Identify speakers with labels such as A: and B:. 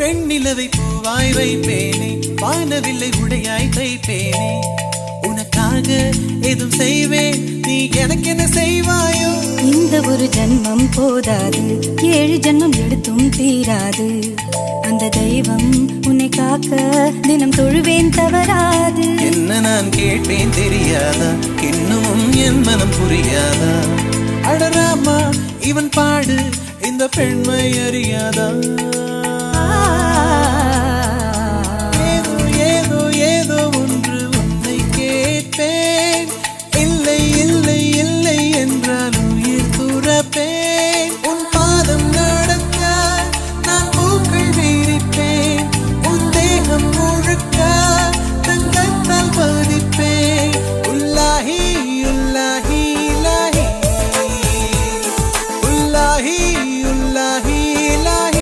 A: வெண்ணிலவை பூவாய் வைப்பேனே, வானவில்லை உடையாய் தைப்பேனே. உனக்காக எதுவும் செய்வேன், நீ எனக்கு என்ன செய்வாயோ?
B: இந்த ஒரு ஜன்மம் போதாது, 7 ஜன்மம் எடுத்தும் தீராது. அந்த தெய்வம் உன்னை காக்க தினம் தொழுவேன் தவறாது.
A: என்ன நான் கேட்பேன் தெரியாதா, இன்னமும் என் மனம் புரியாதா? அடராமா இவன் பாடு இந்த பெண்மை அறியாதா?